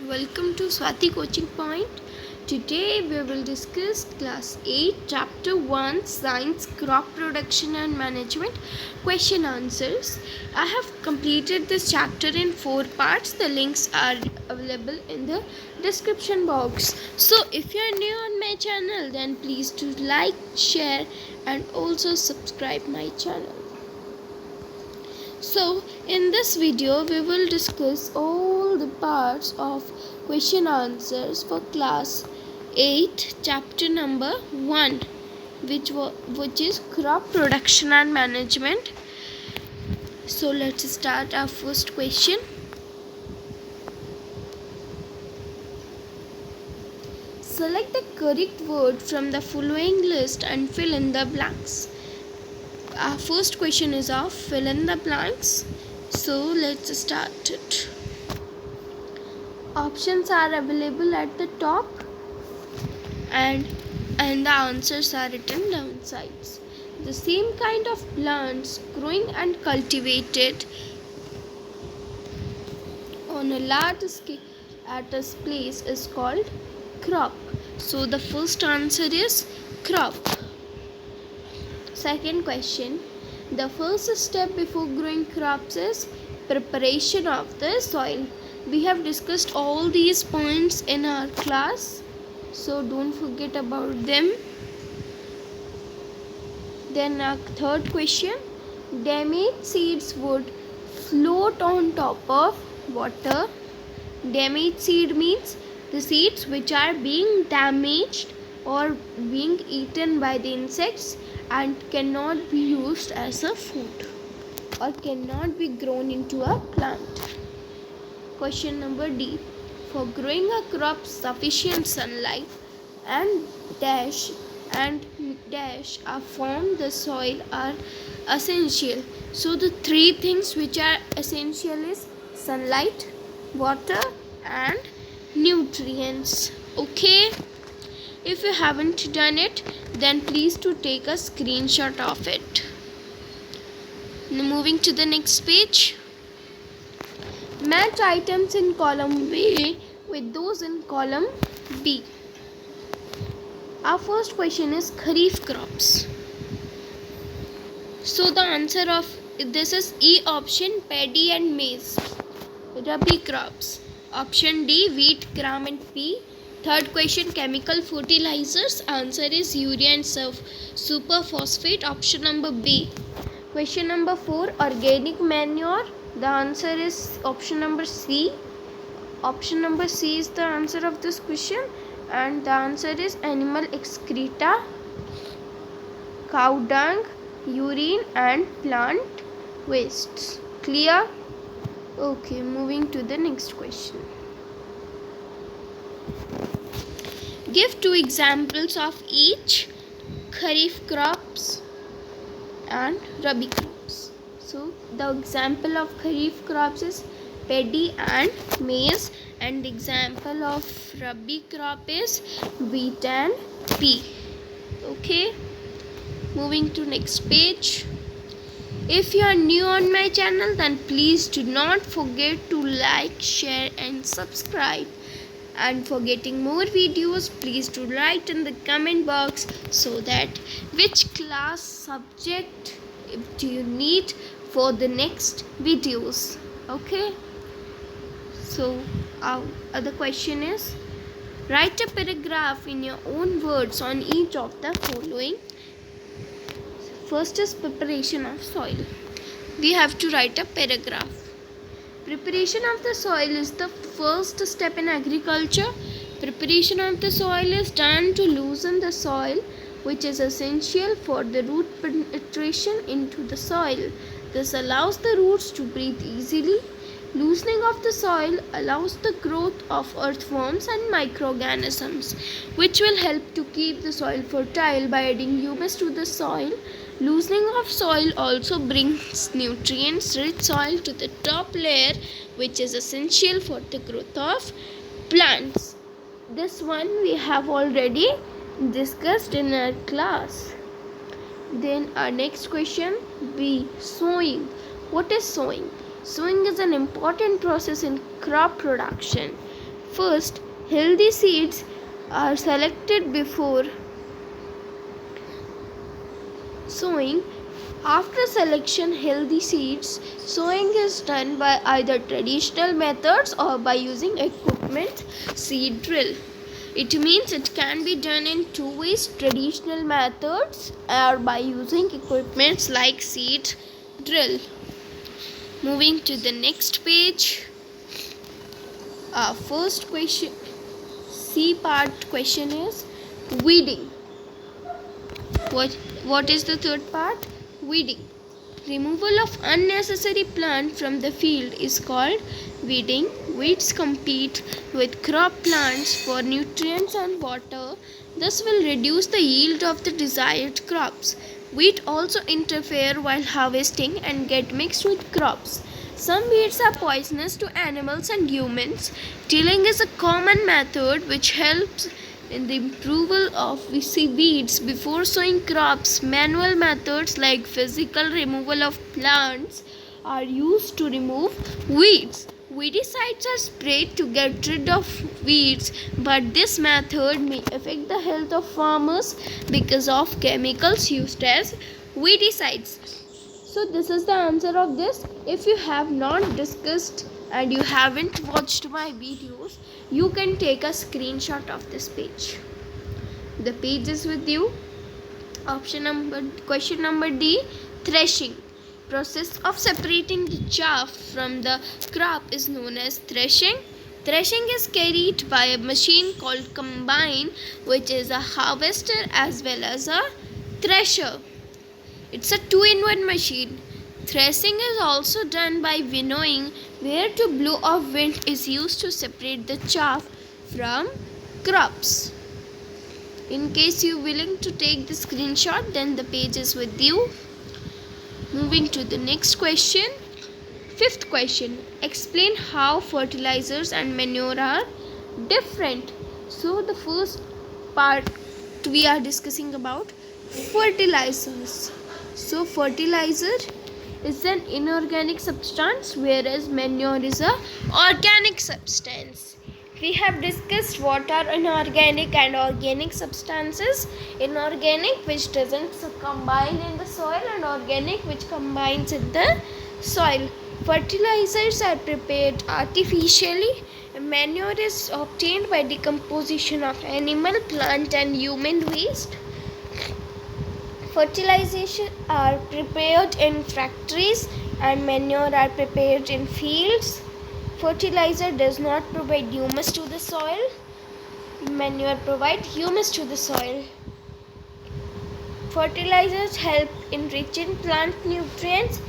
welcome to Swati Coaching Point. Today we will discuss Class 8 Chapter 1 Science Crop Production and Management Question Answers. I have completed this chapter in 4 parts. The links are available in the description box. So if you are new on my channel, then please do like, share and also subscribe my channel. So in this video we will discuss all the parts of question answers for class 8 chapter number 1 which is crop production and management. So let's start our first question. Select the correct word from the following list and fill in the blanks. Our first question is of fill in the blanks. So let's start it. Options are available at the top and the answers are written down sides. The same kind of plants growing and cultivated on a large scale at a place is called crop. So the first answer is crop. Second question. The first step before growing crops is preparation of the soil. We have discussed all these points in our class, so don't forget about them. Then our third question. Damaged seeds would float on top of water. Damaged seed means the seeds which are being damaged or being eaten by the insects and cannot be used as a food or cannot be grown into a plant. Question number D. For growing a crop, sufficient sunlight and dash are formed the soil are essential. So the three things which are essential is sunlight, water and nutrients. Okay, if you haven't done it, then please to take a screenshot of it. Now moving to the next page. Match items in column A with those in column B. Our first question is Kharif crops. So the answer of this is E option, paddy and maize. Rabi crops. Option D, wheat, gram and pea. Third question, chemical fertilizers. Answer is urea and super phosphate. Option number B. Question number 4, organic manure. The answer is option number C. Option number C is the answer of this question, and the answer is animal excreta, cow dung, urine and plant wastes. Clear? Okay, moving to the next question. Give 2 examples of each Kharif crops and Rabi crops. So the example of Kharif crops is paddy and maize, and the example of Rabi crop is wheat and pea. Okay, moving to next page. If you are new on my channel, then please do not forget to like, share and subscribe. And for getting more videos, please do write in the comment box so that which class subject do you need for the next videos. Okay, so our other question is write a paragraph in your own words on each of the following. First is preparation of soil. We have to write a paragraph. Preparation of the soil is the first step in agriculture. Preparation of the soil is done to loosen the soil, which is essential for the root penetration into the soil. This allows the roots to breathe easily. Loosening of the soil allows the growth of earthworms and microorganisms, which will help to keep the soil fertile by adding humus to the soil. Loosening of soil also brings nutrients-rich soil to the top layer, which is essential for the growth of plants. This one we have already discussed in our class. Then our next question, B. Sowing. What is sowing? Sowing is an important process in crop production. First, healthy seeds are selected before sowing. After selection healthy seeds, sowing is done by either traditional methods or by using equipment seed drill. It means it can be done in two ways, traditional methods or by using equipments like seed drill. Moving to the next page. Our first question, C part question is weeding. What is the third part? Weeding. Removal of unnecessary plant from the field is called weeding. Weeds compete with crop plants for nutrients and water. This will reduce the yield of the desired crops. Weeds also interfere while harvesting and get mixed with crops. Some weeds are poisonous to animals and humans. Tilling is a common method which helps in the removal of weeds before sowing crops. Manual methods like physical removal of plants are used to remove weeds. Weedicides are sprayed to get rid of weeds, but this method may affect the health of farmers because of chemicals used as weedicides. So this is the answer of this. If you have not discussed and you haven't watched my videos, you can take a screenshot of this page. The page is with you. Question number D, threshing. Process of separating the chaff from the crop is known as threshing. Threshing is carried by a machine called combine, which is a harvester as well as a thresher. It's a two-in-one machine. Threshing is also done by winnowing, where to blow of wind is used to separate the chaff from crops. In case you're willing to take the screenshot, then the page is with you. Moving to the next question. Fifth question. Explain how fertilizers and manure are different. So the first part we are discussing about fertilizers. So fertilizer is an inorganic substance, whereas manure is a organic substance. We have discussed what are inorganic and organic substances. Inorganic, which doesn't combine in the soil, and organic, which combines in the soil. Fertilizers are prepared artificially. Manure is obtained by decomposition of animal, plant and human waste. Fertilization are prepared in factories and manure are prepared in fields. Fertilizer does not provide humus to the soil. Manure provides humus to the soil. Fertilizers help enriching plant nutrients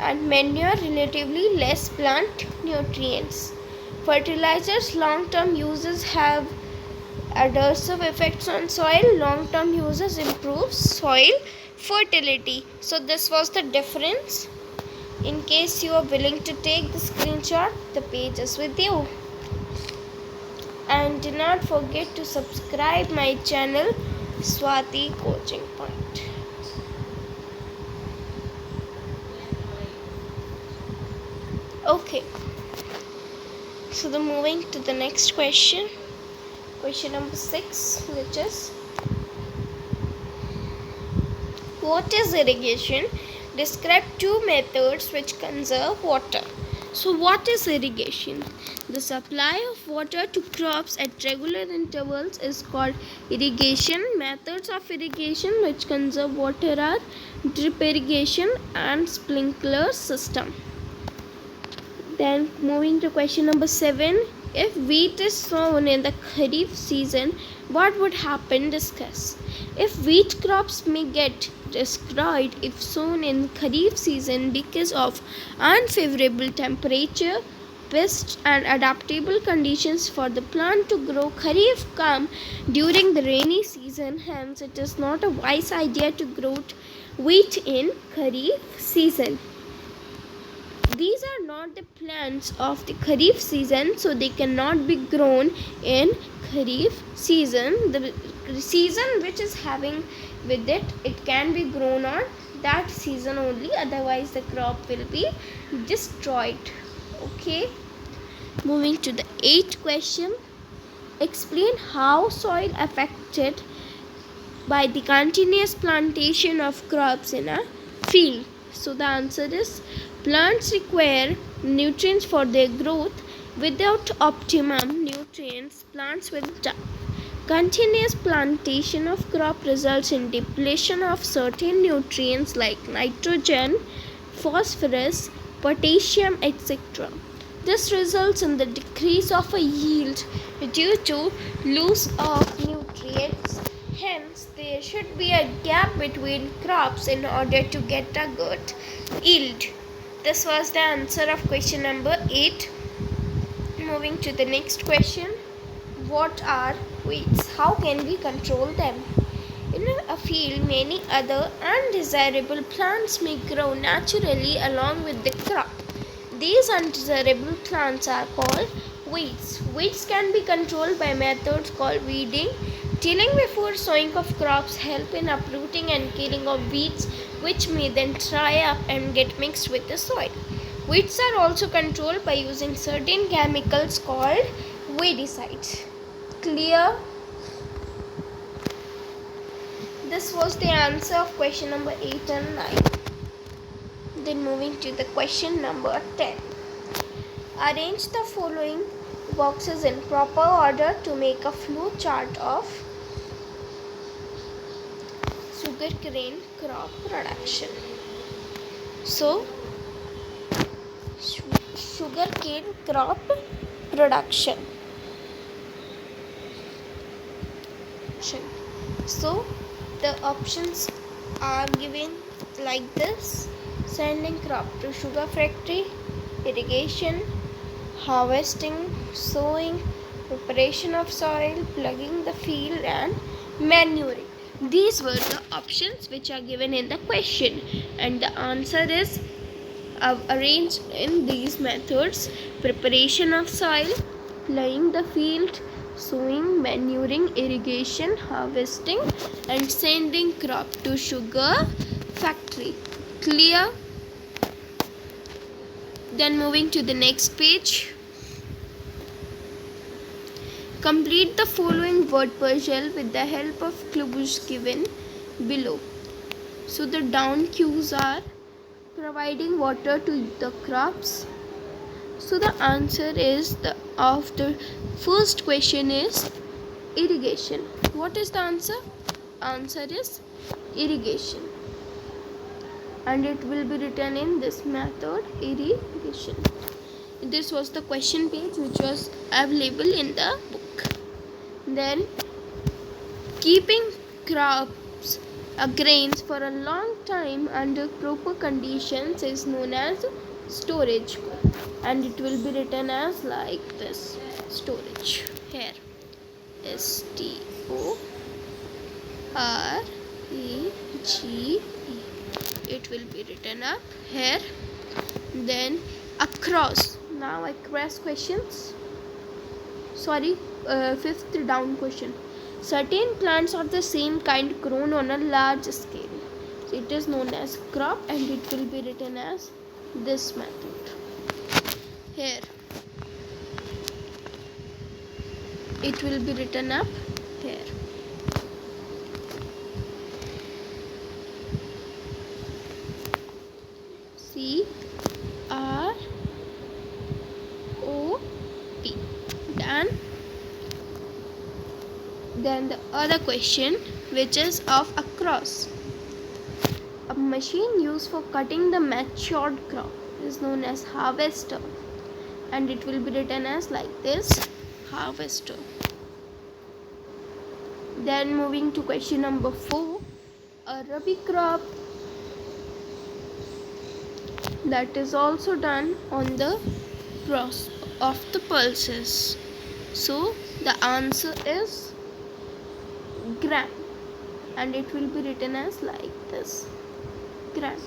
and manure relatively less plant nutrients. Fertilizers long-term uses have adverse effects on soil. Long-term uses improve soil fertility. So this was the difference. In case you are willing to take the screenshot, the page is with you. And do not forget to subscribe my channel, Swati Coaching Point. Okay. So moving to the next question. Question number 6, which is, what is irrigation? Describe two methods which conserve water. So what is irrigation? The supply of water to crops at regular intervals is called irrigation. Methods of irrigation which conserve water are drip irrigation and sprinkler system. Then moving to question number 7. If wheat is sown in the Kharif season, what would happen? Discuss. If wheat crops may get destroyed if sown in Kharif season because of unfavorable temperature, pests and adaptable conditions for the plant to grow. Kharif come during the rainy season, hence it is not a wise idea to grow wheat in Kharif season. These are not the plants of the Kharif season, so they cannot be grown in Kharif season. The season which is having with it, it can be grown on that season only, otherwise the crop will be destroyed. Okay. Moving to the 8th question. Explain how soil affected by the continuous plantation of crops in a field. So the answer is plants require nutrients for their growth. Without optimum nutrients, plants will die. Continuous plantation of crop results in depletion of certain nutrients like nitrogen, phosphorus, potassium, etc. This results in the decrease of a yield due to loss of nutrients. Hence, there should be a gap between crops in order to get a good yield. This was the answer of question number 8. Moving to the next question. What are weeds? How can we control them? In a field, many other undesirable plants may grow naturally along with the crop. These undesirable plants are called weeds. Weeds can be controlled by methods called weeding. Tilling before sowing of crops help in uprooting and killing of weeds, which may then dry up and get mixed with the soil. Weeds are also controlled by using certain chemicals called weedicides. Clear? This was the answer of question number 8 and 9. Then moving to the question number 10. Arrange the following boxes in proper order to make a flow chart of sugarcane crop production. So, sugarcane crop production. So, the options are given like this: sending crop to sugar factory, irrigation, harvesting, sowing, preparation of soil, plugging the field, and manuring. These were the options which are given in the question, and the answer is arranged in these methods: preparation of soil, ploughing the field, sowing, manuring, irrigation, harvesting, and sending crop to sugar factory. Clear? Then moving to the next page. Complete the following word puzzle with the help of clues given below. So the down cues are providing water to the crops. So the answer is of the first question is irrigation. What is the answer? Answer is irrigation. And it will be written in this method, irrigation. This was the question page which was available in the book. Then keeping crops grains for a long time under proper conditions is known as storage, and it will be written as like this: storage. Here, STORAGE. It will be written up here. Then across. Now across questions. Fifth down question. Certain plants of the same kind grown on a large scale. So it is known as crop, and it will be written as this method. Here. It will be written up here. CROP. Then the other question, which is of across. A machine used for cutting the matured crop is known as harvester, and it will be written as like this: harvester. Then moving to question number 4, a rabi crop that is also done on the cross of the pulses. So the answer is gram, and it will be written as like this: gram.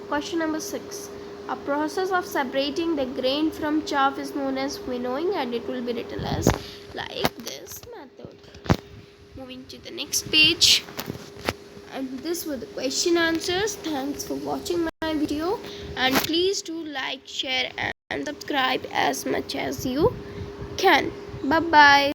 Question number 6. A process of separating the grain from chaff is known as winnowing, and it will be written as like this method. Moving to the next page. And this were the question answers. Thanks for watching my video, and please do like, share, and and subscribe as much as you can. Bye bye.